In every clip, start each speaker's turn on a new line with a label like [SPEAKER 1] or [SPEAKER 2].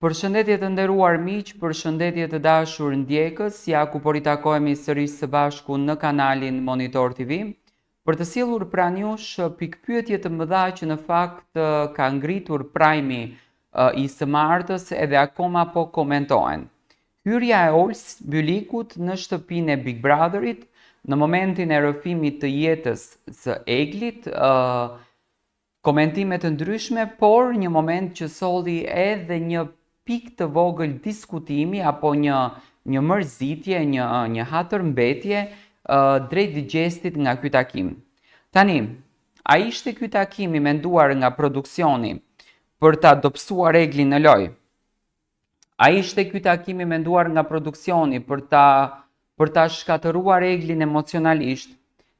[SPEAKER 1] Përshëndetje të nderuar miq, përshëndetje të dashur ndjekës, ja ku po ritakohemi sërish së bashku në kanalin Monitor TV, për të sjellur pranë jush pikpyetje të mëdha që në fakt ka ngritur prajmi i së martës edhe akoma po komentohen. Hyrja e Ols Bylikut në shtëpinë e Big Brotherit në momentin e rrëfimit të jetës së Eglit, komentime të ndryshme, por një moment që solli edhe një pikë të vogël diskutimi apo një mërzitje, një hatërmbetje drejt gjestit nga ky takim. Tani, a ishte ky takim i menduar nga produksioni për ta dobësuar Eglin në lojë? A ishte ky takim i menduar nga produksioni për ta shkatëruar Eglin emocionalisht?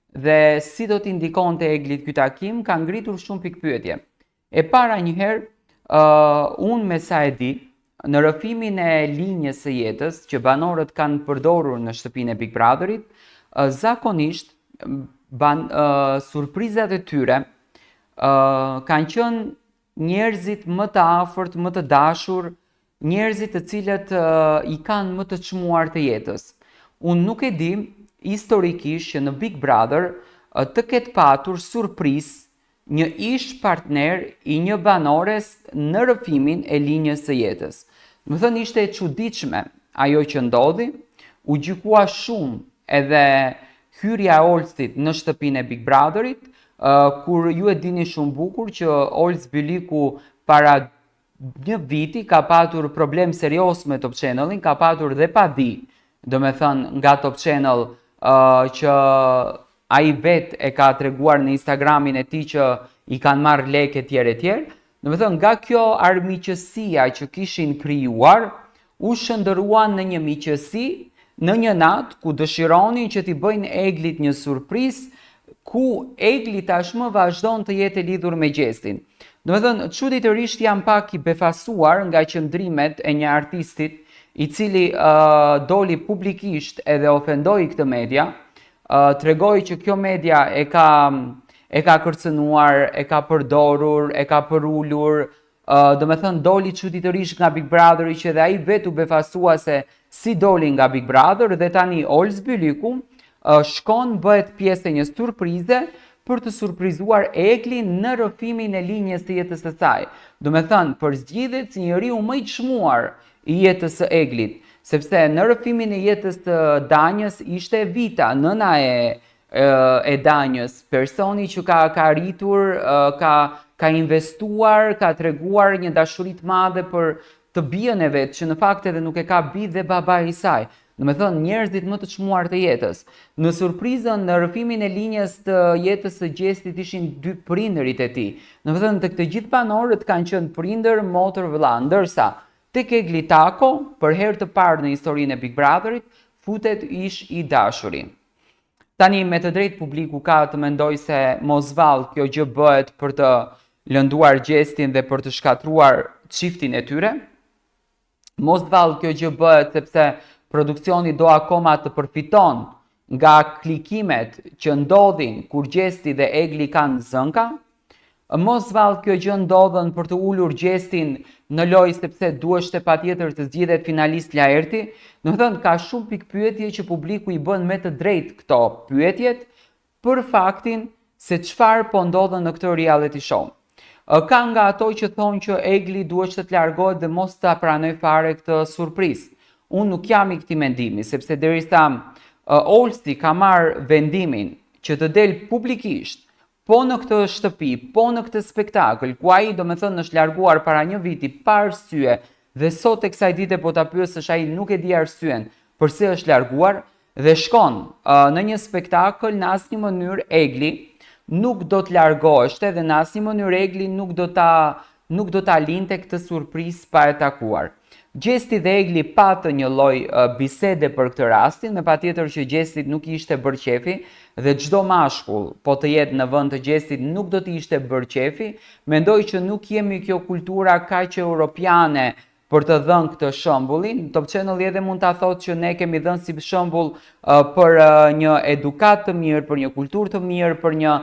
[SPEAKER 1] Dhe si do t'i ndikonte Eglit ky takim, ka ngritur shumë pikpyetje. E para njëherë, unë me sa e di, në rrëfimin e linjës së jetës që banorët kanë përdorur në shtëpinë e Big Brotherit, zakonisht surprizat e tyre kanë qenë njerëzit më të afërt, më të dashur, njerëzit të cilët i kanë më të çmuar të jetës. Unë nuk e di historikisht që në Big Brother të ketë patur surprizë një ish partner i një banores në rrëfimin e linjës së jetës. Më thënë, ishte e çuditshme ajo që ndodhi, u gjykua shumë edhe hyrja e Olsit në shtëpinë e Big Brotherit, kur ju e dini shumë bukur që Ols Byliku para një viti ka patur problem serios me Top Channelin, ka patur dhe padi, do me thënë nga Top Channel që ai vet e ka treguar në Instagramin e tij që i kanë marrë lekë etj. Do me thënë, nga kjo armiqësia që kishin krijuar, u shndëruan në një miqësi, në një natë ku dëshironin që t'i bëjnë Eglit një surprizë, ku Egli tashmë vazhdon të jetë e lidhur me gjestin. Do me thënë, çuditërisht jam pak i befasuar nga qëndrimet e një artistit i cili doli publikisht edhe ofendoi këtë media, tregoi që kjo media e ka kërcënuar, e ka përdorur, e ka përulur, do me thënë doli çuditërisht nga Big Brother që edhe ai vetë u befasua se si doli nga Big Brother dhe tani Ols Byliku shkon bëhet pjesë e një surprize për të surprizuar Eglin në rrëfimin e linjës së jetës së saj. Do me thënë, përzgjidhet si njeriu më i çmuar i jetës së Eglit, sepse në rrëfimin e jetës të Danjës ishte Vita, nëna e Danjës, personi që ka arritur, ka investuar, ka treguar një dashuri të madhe për të bijën e vet, që në fakt edhe nuk e ka bi dhe babai i saj. Do me thënë, njerëzit më të çmuar të jetës. Në surprizën në rrëfimin e linjës të jetës së gjestit ishin dy prindërit e tij. Do me thënë, tek të gjithë banorët kanë qenë prindër, motër, vëlla, ndërsa tek Egli Tako, për herë të parë në historinë e Big Brotherit, futet ish i dashuri. Tani me të drejtë publiku ka të mendoj se mos vallë kjo gjë bëhet për të lënduar gjestin dhe për të shkatruar çiftin e tyre. Mos vallë kjo gjë bëhet sepse produksioni do akoma të përfiton nga klikimet që ndodhin kur gjesti dhe Egli kanë zënka. Mos vallë kjo gjë ndodhen për të ulur gjestin në lojë sepse duheshte patjetër të zgjidhet finalist Laerti. Do të thënë, ka shumë pikpyetje që publiku i bën me të drejtë këto pyetjet për faktin se çfarë po ndodhen në këtë reality show. Ka nga ato që thonë që Egli duheshte të largohet dhe mos ta pranoj fare këtë surprizë. Unë nuk jam i këtij mendimi, sepse derisa Olsi ka marrë vendimin që të del publikisht po në këtë shtëpi, po në këtë spektakël, ku ai do me thënë është larguar para një viti pa arsye dhe sot e kësaj dite po ta pyesësh ai nuk e di arsyen pse është larguar dhe shkon në një spektakël, në asnjë mënyrë Egli nuk do të largoheshte dhe në asnjë mënyrë Egli nuk do ta linte këtë surprizë pa e takuar. Gjesti dhe Egli patë një lloj bisede për këtë rastin, me patjetër që Gjestit nuk i ishte bërë qefi dhe çdo mashkull po të jetë në vend të Gjestit nuk do t'i ishte bërë qefi. Mendoj që nuk jemi kjo kultura kaq europiane për të dhënë këtë shembullin. Top Channel edhe mund ta thotë që ne kemi dhënë si shembull për një edukat të mirë, për një kulturë të mirë, për një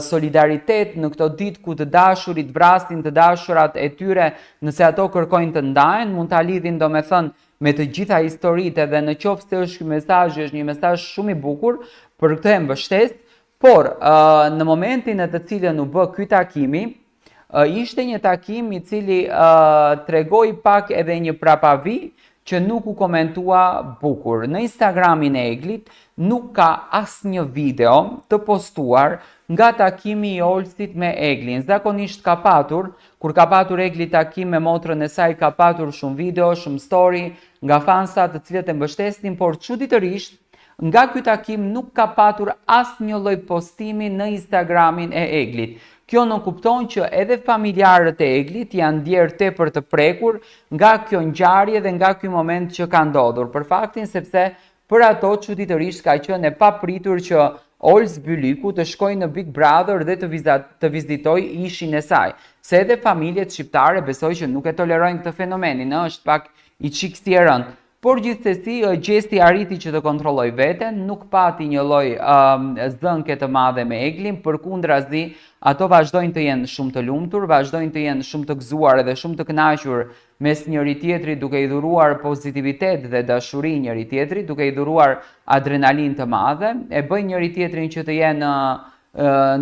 [SPEAKER 1] solidaritet në këto ditë ku të dashurit vrasin të dashurat e tyre nëse ato kërkojnë të ndahen, mund ta lidhin domethënë me të gjitha historitë dhe në qoftë se është ky mesazh, është një mesazh shumë i bukur, për këtë e mbështes, por në momentin në të cilën u bë ky takimi, ishte një takim i cili tregoi pak edhe një prapavi që nuk u komentua bukur. Në Instagramin e Eglit nuk ka asnjë video të postuar nga takimi i Olsit me Eglin. Zakonisht ka patur, kur ka patur Egli takim me motrën e saj, ka patur shumë video, shumë story nga fansat të cilët e mbështesnin, por çuditërisht nga ky takim nuk ka patur asnjë lloj postimi në Instagramin e Eglit. Kjo nuk kupton që edhe familjarët e Eglit janë ndjerë tepër të prekur nga kjo ngjarje dhe nga ky moment që ka ndodhur. Për faktin sepse për ato çuditërisht ka qenë e papritur që Ols Byliku të shkojë në Big Brother dhe të vizitojë ishin e saj. Se edhe familjet shqiptare besoj që nuk e tolerojnë këtë fenomenin, është pak i çiksi e rënd. Por gjithsesi, gjesti arriti që të kontrolloj veten, nuk pati një lloj zënke të madhe me Eglin, përkundrazi ato vazhdojnë të jenë shumë të lumtur, vazhdojnë të jenë shumë të gëzuar dhe shumë të kënaqur mes njëri tjetrit, duke i dhuruar pozitivitet dhe dashuri njëri tjetrit, duke i dhuruar adrenalin të madhe, e bëjnë njëri tjetrin që të jenë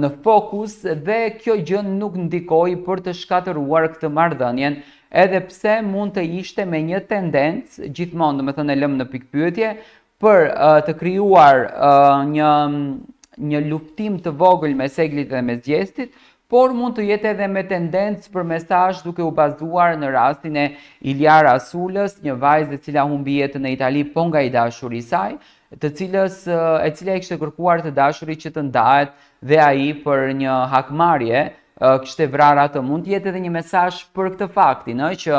[SPEAKER 1] në fokus dhe kjo gjë nuk ndikoi për të shkatëruar këtë marrëdhënien, edhe pse mund të ishte me një tendencë, gjithmonë domethënë e lëm në pikpyetje, për të krijuar një luftim të vogël mes Eglit dhe mes Gjestit, por mund të jetë edhe me tendencë për mesazh duke u bazuar në rastin e Ilia Rasulës, një vajzë e cila humbi jetën në Itali po nga i dashuri i saj, e cila e kishte kërkuar të dashurit që të ndahet dhe ai për një hakmarrje kishte vrarë atë. Mund të jetë edhe një mesazh për këtë faktin, që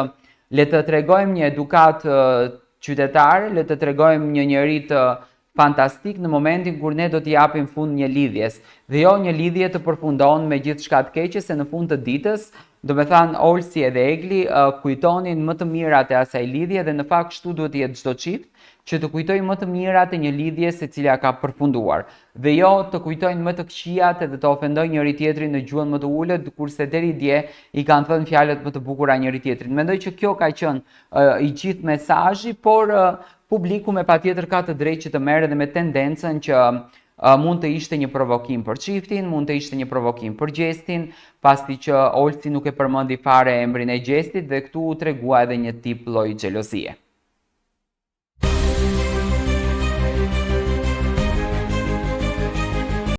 [SPEAKER 1] le të tregojmë një edukat qytetare, le të tregojmë një njerëz të fantastik në momentin kur ne do t'i japim fund një lidhjes, dhe jo një lidhje të përfundon me gjithçka të keqe, se në fund të ditës, do me thanë Olsi edhe Egli kujtonin më të mirat e asaj lidhje dhe në fakt kështu duhet të jetë çdo çift, që të kujtojnë më të mirat e një lidhje se cila ka përfunduar, dhe jo të kujtojnë më të këqijat edhe të ofendojnë njëri tjetrin në gjuhën më të ulët, kurse deri dje i kanë thënë fjalët më të bukura njëri tjetrit. Mendoj që kjo ka qenë i gjithë mesazhi, por publiku me patjetër ka të drejtë që të merret me tendencën që mund të ishte një provokim për çiftin, mund të ishte një provokim për Gjestin, pasi që Olsi nuk e përmendi fare emrin e Gjestit dhe këtu u tregua edhe një tip lloj xhelozie.